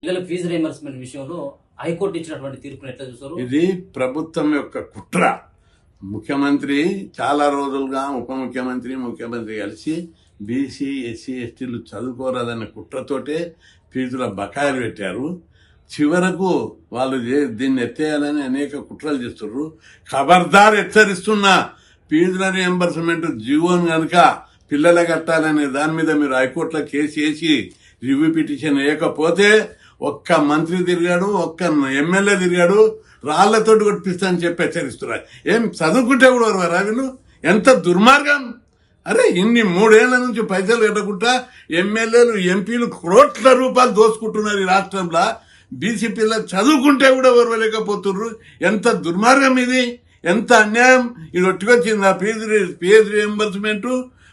పిల్లల fee reimbursement విషయంలో high court ఇచ్చినటువంటి తీర్పును ఎట్లా చూస్తారు? ఇది ప్రభుత్వం యొక్క కుట్ర. ముఖ్యమంత్రి చాలా రోజులుగా ఉప ముఖ్యమంత్రి ముఖ్యమంత్రి కలిసి బీసీ ఎస్సీ ఎస్టీలు చదువుకోరాదన్న కుట్రతోటే ఫీజుల బకాయిలు పెట్టారు. చివరకు వాళ్ళు దీన్ని ఎత్తేయాలని అనేక కుట్రలు చేస్తున్నారు. ఖబర్దార్ హెచ్చరిస్తున్నా, ఫీజుల రీయింబర్స్మెంట్ జీవోను కనుక పిల్లలు కట్టాలనే దాని మీద మీరు హైకోర్టులో కేసు వేసి రివ్యూ పిటిషన్ వేయకపోతే ఒక్క మంత్రి తిరిగాడు, ఒక్క ఎమ్మెల్యే తిరిగాడు, రాళ్లతోటి కొట్టిస్తానని చెప్పి హెచ్చరిస్తున్నారు. ఏం చదువుకుంటే కూడా వరవరా వీళ్ళు? ఎంత దుర్మార్గం! అరే ఇన్ని 3 ఏళ్ల నుంచి పైసలు కట్టకుండా ఎమ్మెల్యేలు ఎంపీలు కోట్ల రూపాయలు దోసుకుంటున్నారు ఈ రాష్ట్రంలో. బీసీ పిల్లలు చదువుకుంటే కూడా ఓర్వలేకపోతున్నారు. ఎంత దుర్మార్గం ఇది! ఎంత అన్యాయం! ఇది ఒట్టుకొచ్చింది. ఆ ఫీజు రీయింబర్స్మెంట్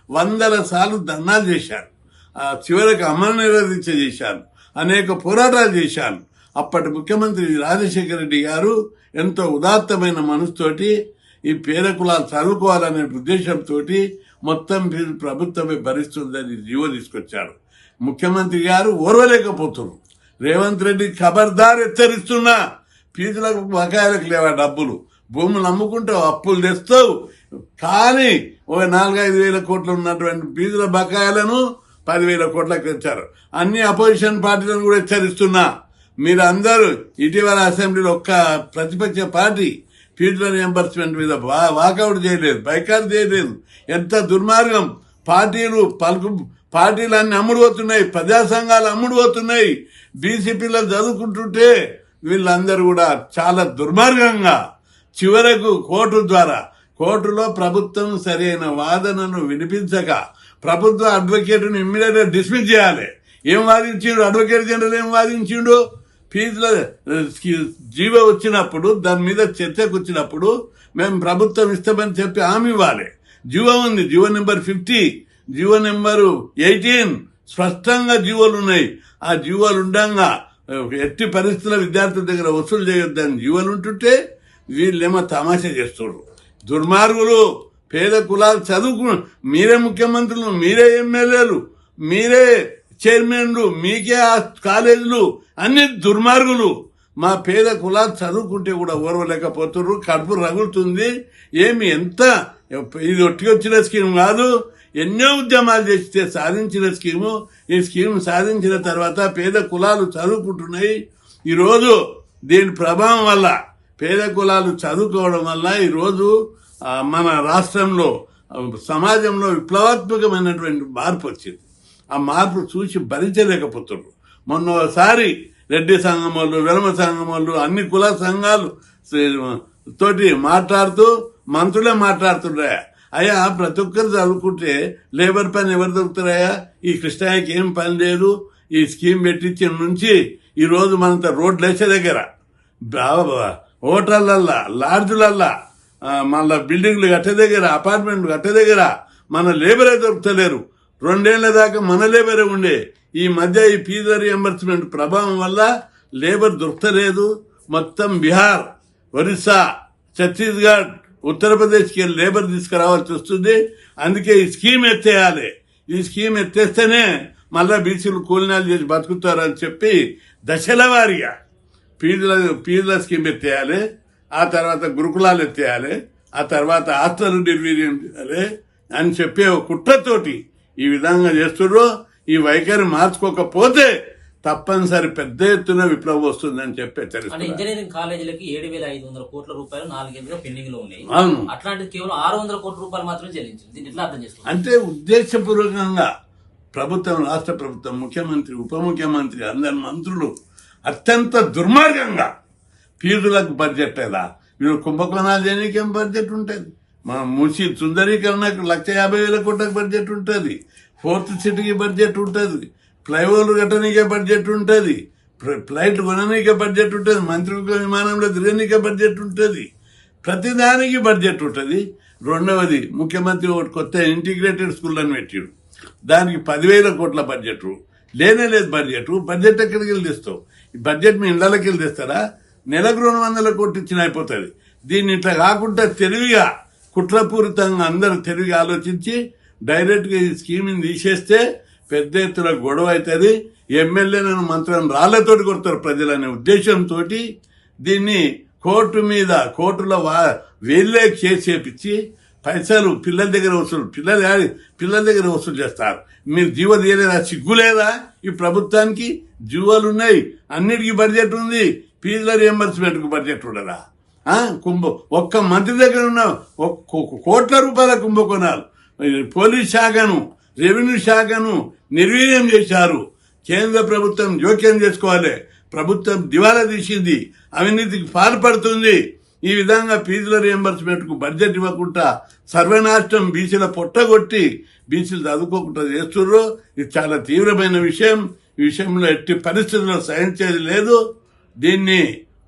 100 సార్లు ధర్నాలు చేశారు, చివరికి అమలు నిరోధించ చేశారు, అనేక పోరాటాలు చేశారు. అప్పటి ముఖ్యమంత్రి రాజశేఖర రెడ్డి గారు ఎంతో ఉదాత్తమైన మనసుతోటి ఈ పేద కులాలు చదువుకోవాలనే ఉద్దేశంతో మొత్తం ఫీజు ప్రభుత్వమే భరిస్తుందని జీవో తీసుకొచ్చారు. ముఖ్యమంత్రి గారు ఓర్వలేకపోతున్నారు. రేవంత్ రెడ్డి ఖబర్దార్ హెచ్చరిస్తున్నా, ఫీజులకు బకాయిలకు లేవా డబ్బులు, భూములు అమ్ముకుంటావు, అప్పులు తెస్తావు, కానీ ఒక 4-5 వేల కోట్లు ఉన్నటువంటి ఫీజుల బకాయిలను 10,000 కోట్లకు తెచ్చారు. అన్ని అపోజిషన్ పార్టీలను కూడా హెచ్చరిస్తున్నా, మీరు అందరూ ఇటీవల అసెంబ్లీలో ఒక్క ప్రతిపక్ష పార్టీ ఫీజుల రీయింబర్స్మెంట్ మీద వాకౌట్ చేయలేదు, బైకాట్ చేయలేదు. ఎంత దుర్మార్గం! పార్టీలు అన్ని అమ్ముడు పోతున్నాయి, ప్రజా సంఘాలు అమ్ముడు పోతున్నాయి. బీసీ పిల్లలు చదువుకుంటుంటే వీళ్ళందరూ కూడా చాలా దుర్మార్గంగా చివరకు కోర్టులో ప్రభుత్వం సరైన వాదనను వినిపించక ప్రభుత్వ అడ్వకేట్ను ఇమ్మీడియట్ గా డిస్మిస్ చేయాలి. ఏం వాదించిండు అడ్వకేట్ జనరల్? ఏం వాదించిండు? ఫీజుల జీవో వచ్చినప్పుడు, దాని మీద చర్చకు వచ్చినప్పుడు మేము ప్రభుత్వం ఇస్తామని చెప్పి హామీ ఇవ్వాలి. జీవో ఉంది, జీవో నెంబర్ 50, జీవో నెంబరు 18 స్పష్టంగా జీవోలు ఉన్నాయి. ఆ జీవోలు ఉండగా ఎట్టి పరిస్థితుల్లో విద్యార్థుల దగ్గర వసూలు చేయొద్దని జీవోలు ఉంటుంటే వీళ్ళేమో తమాషా చేస్తున్నారు. దుర్మార్గులు! పేద కులాలు మీరే ముఖ్యమంత్రులు, మీరే ఎమ్మెల్యేలు, మీరే చైర్మన్లు, మీకే ఆ కాలేజీలు, అన్ని దుర్మార్గులు. మా పేద కులాలు చదువుకుంటే కూడా ఓర్వలేకపోతున్నారు. కడుపు రగులుతుంది. ఇది ఒట్టికొచ్చిన స్కీమ్ కాదు, ఎన్నో ఉద్యమాలు చేస్తే సాధించిన స్కీము. ఈ స్కీమ్ సాధించిన తర్వాత పేద కులాలు చదువుకుంటున్నాయి. ఈరోజు దీని ప్రభావం వల్ల పేద కులాలు చదువుకోవడం వల్ల ఈరోజు మన రాష్ట్రంలో సమాజంలో విప్లవాత్మకమైనటువంటి మార్పు వచ్చింది. ఆ మార్పు చూసి భరించలేకపోతున్నారు. మొన్నసారి రెడ్డి సంఘం వాళ్ళు, వెలమ సంఘం వాళ్ళు, అన్ని కుల సంఘాలు తోటి మాట్లాడుతూ మంత్రులే మాట్లాడుతున్నాయా, అయ్యా ప్రతి ఒక్కరు చదువుకుంటే లేబర్ పని ఎవరు దొరుకుతారయ్యా? ఈ కృష్ణయ్యకి ఏం పని లేదు. ఈ స్కీమ్ పెట్టించిన నుంచి ఈ రోజు మనంత రోడ్లు వేసే దగ్గర, హోటళ్లల్లా, లాడ్జులల్లా, మళ్ళా బిల్డింగ్లు కట్టే దగ్గర, అపార్ట్మెంట్లు కట్టే దగ్గర మన లేబరే దొరుకుతలేరు. 2 ఏళ్ల దాకా మన లేబరే ఉండే. ఈ మధ్య ఈ ఫీజు రీయింబర్స్మెంట్ ప్రభావం వల్ల లేబర్ దొరకలేదు. మొత్తం బీహార్, ఒరిస్సా, ఛత్తీస్గఢ్, ఉత్తరప్రదేశ్కి లేబర్ తీసుకురావాల్సి వస్తుంది. అందుకే ఈ స్కీమ్ ఎత్తేయాలి. ఈ స్కీమ్ ఎత్తేస్తేనే మళ్ళా బీసీలు కూలినాలు చేసి బతుకుతారని చెప్పి దశల వారీగా ఫీజుల స్కీమ్ ఎత్తేయాలి. ఆ తర్వాత గురుకులాలు ఎత్తేయాలి. ఆ తర్వాత హాస్టల్ నిర్వీర్యం చేయాలి అని చెప్పే కుట్రతోటి ఈ విధంగా చేస్తున్నారు. ఈ వైఖరి మార్చుకోకపోతే తప్పనిసరి పెద్ద ఎత్తున విప్లవం వస్తుందని చెప్పి హెచ్చరిస్తున్నారు. ఇంజనీరింగ్ కాలేజీలకి 7,500 కోట్ల రూపాయలు 4 ఏళ్ళుగా పెండింగ్ లో ఉన్నాయి. అవును, అట్లాంటిది కేవలం 600 కోట్ల రూపాయలు మాత్రమే చెల్లించింది. దీన్ని ఎట్లా అర్థం చేస్తున్నారు? అంటే ఉద్దేశపూర్వకంగా ప్రభుత్వం, రాష్ట్ర ప్రభుత్వం, ముఖ్యమంత్రి, ఉప ముఖ్యమంత్రి, అందరి మంత్రులు అత్యంత దుర్మార్గంగా ఫీజులకు బడ్జెట్ లేదా, వీళ్ళు కుంభకోణాలు చేయడానికి ఏం బడ్జెట్ ఉంటుంది? మన మూసి సుందరీకరణకు 150,000 కోట్లకు బడ్జెట్ ఉంటుంది, 4th సిటీకి బడ్జెట్ ఉంటుంది, ఫ్లైఓవర్లు కట్టనీకే బడ్జెట్ ఉంటుంది, ఫ్లైట్ కొననీకే బడ్జెట్ ఉంటుంది, మంత్రులకు విమానంలో తిరగనీకే బడ్జెట్ ఉంటుంది, ప్రతిదానికి బడ్జెట్ ఉంటుంది. రెండవది, ముఖ్యమంత్రి ఒకటి కొత్త ఇంటిగ్రేటెడ్ స్కూల్ అని పెట్టాడు. దానికి 10,000 కోట్ల బడ్జెట్ లేనే లేదు. బడ్జెట్ ఎక్కడికి వెళ్ళి తెస్తావు? ఈ బడ్జెట్ మీ ఇళ్లకి వెళ్ళి తెస్తారా? నెలకు 200 కోట్లు ఇచ్చిన అయిపోతుంది. దీన్ని ఇట్లా కాకుండా తెలివిగా, కుట్రపూరితంగా అందరూ తెలివిగా ఆలోచించి డైరెక్ట్ గా ఈ స్కీమ్ని తీసేస్తే పెద్ద ఎత్తున గొడవ అవుతుంది. ఎమ్మెల్యేలను మంత్రులను రాళ్లతోటి కొడతారు ప్రజలనే ఉద్దేశంతో దీన్ని కోర్టులో వీళ్ళే కేసు చేపించి పైసలు పిల్లల దగ్గర వసూలు చేస్తారు. మీరు జీవో తీయలేదా? సిగ్గు లేదా? ఈ ప్రభుత్వానికి జీవోలు ఉన్నాయి, అన్నిటికీ బడ్జెట్ ఉంది, ఫీజుల రియంబర్స్మెంట్ కు బడ్జెట్ ఉండదా? ఒక్క మంత్రి దగ్గర ఉన్న కోట్ల రూపాయల కుంభకోణాలు. పోలీస్ శాఖను, రెవెన్యూ శాఖను నిర్వీర్యం చేశారు. కేంద్ర ప్రభుత్వం జోక్యం చేసుకోవాలి. ప్రభుత్వం దివాలా తీసింది, అవినీతికి పాల్పడుతుంది. ఈ విధంగా ఫీజుల రియంబర్స్మెంట్ కు బడ్జెట్ ఇవ్వకుండా సర్వనాశనం బీసీల పొట్టగొట్టి బీసీలు చదువుకోకుండా చేస్తుర్రు. ఇది చాలా తీవ్రమైన విషయం. ఈ విషయంలో ఎట్టి పరిస్థితుల్లో సహించేది లేదు. దీన్ని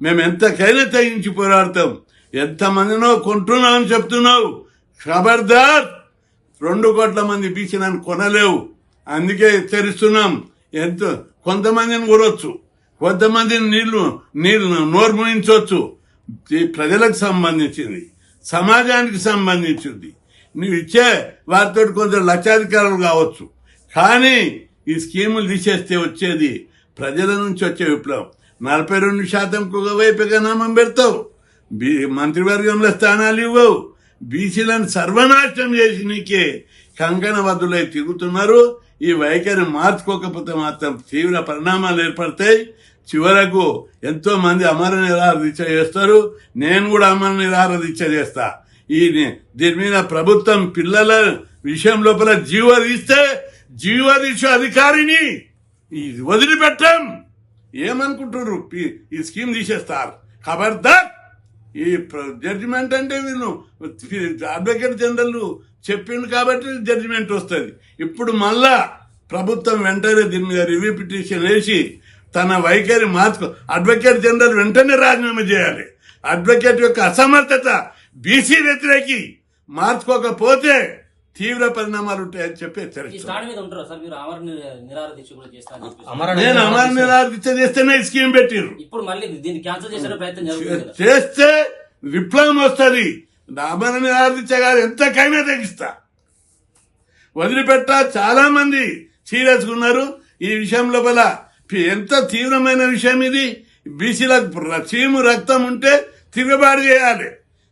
మేము ఎంతకైనా తగ్గించి పోరాడతాం. ఎంతమందినో కొంటున్నామని చెప్తున్నావు, ఖబర్దార్. 2 కోట్ల మంది బీసీలను కొనలేవు. అందుకే హెచ్చరిస్తున్నాం. కొంతమందిని కొనవచ్చు, కొంతమందిని నీళ్లు నోరు మూయించవచ్చు. ప్రజలకు సంబంధించింది, సమాజానికి సంబంధించింది. నువ్వు ఇచ్చే వారితో కొంచెం లక్షాధికారులు కావచ్చు, కానీ ఈ స్కీములు తీసేస్తే వచ్చేది ప్రజల నుంచి వచ్చే విప్లవం. 42%కు ఒకవైపు నామం పెడతావు, మంత్రివర్గంలో స్థానాలు ఇవ్వవు, బీసీలను సర్వనాశనం చేసి నీకే కంకణబద్దులై తిరుగుతున్నారు. ఈ వైఖరి మార్చుకోకపోతే మాత్రం తీవ్ర పరిణామాలు ఏర్పడతాయి. చివరకు ఎంతో మంది అమర నిరాహార దీక్ష చేస్తారు. నేను కూడా అమర నిరాహార దీక్ష చేస్తా. దీని మీద ప్రభుత్వం పిల్లల విషయం లోపల జీవదీక్ష అధికారిని వదిలిపెట్టాం. ఏమనుకుంటున్నారు? ఈ స్కీమ్ తీసేస్తారు. ఖబర్దార్. ఈ జడ్జిమెంట్ అంటే వీళ్ళు అడ్వకేట్ జనరల్ చెప్పిండు కాబట్టి జడ్జిమెంట్ వస్తుంది. ఇప్పుడు మళ్ళా ప్రభుత్వం వెంటనే దీని మీద రివ్యూ పిటిషన్ వేసి తన వైఖరి అడ్వకేట్ జనరల్ వెంటనే రాజీనామా చేయాలి. అడ్వకేట్ యొక్క అసమర్థత బీసీ వ్యతిరేకి మార్చుకోకపోతే తీవ్ర పరిణామాలు ఉంటాయని చెప్పి హెచ్చరిస్తున్నాను. నేను అమర నిరాహార దీక్ష చేస్తేనే స్కీమ్ పెట్టిర్రు. ఇప్పుడు మళ్ళీ దీన్ని క్యాన్సిల్ చేసే ప్రయత్నం చేస్తే విప్లవం వస్తుంది. అమర నిరాహార దీక్ష కాదు, ఎంతకైనా తగ్గిస్తా. వదిలిపెట్టా. చాలా మంది సీరియస్ గా ఉన్నారు ఈ విషయం లోపల. ఎంత తీవ్రమైన విషయం ఇది. బీసీలకు చీము రక్తం ఉంటే తిరుగుబాటు చేయాలి.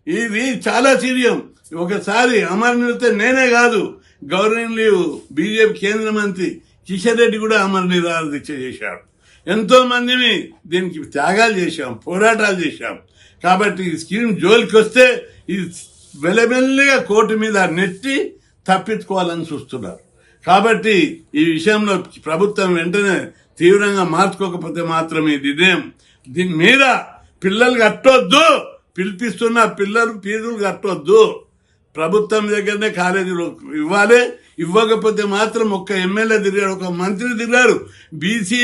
ఇది చాలా సీరియం. ఒకసారి అమర నిరత నేనే కాదు, గవర్నమెంట్ బీజేపీ కేంద్ర మంత్రి కిషన్ రెడ్డి కూడా అమర నిరాహార దీక్ష చేశాడు. ఎంతో మందిని దీనికి త్యాగాలు చేశాం, పోరాటాలు చేశాం. కాబట్టి ఈ స్కీమ్ జోలికి వస్తే ఇది వెలమెల్లిగా కోర్టు మీద నెట్టి తప్పించుకోవాలని చూస్తున్నారు. కాబట్టి ఈ విషయంలో ప్రభుత్వం వెంటనే తీవ్రంగా మార్చుకోకపోతే మాత్రమే నిర్ణయం. దీని మీద పిల్లలు కట్టొద్దు, పిలిపిస్తున్న పిల్లలు ఫీజులు కట్టొద్దు. ప్రభుత్వం దగ్గరనే కాలేజీలు ఇవ్వాలి. ఇవ్వకపోతే మాత్రం ఒక్క ఎమ్మెల్యే తిరిగారు, ఒక మంత్రి తిరిగారు. బీసీ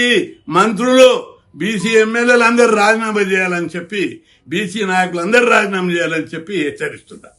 మంత్రులు, బీసీ ఎమ్మెల్యేలు అందరూ రాజీనామా చేయాలని చెప్పి, బీసీ నాయకులు అందరూ రాజీనామా చేయాలని చెప్పి హెచ్చరిస్తున్నారు.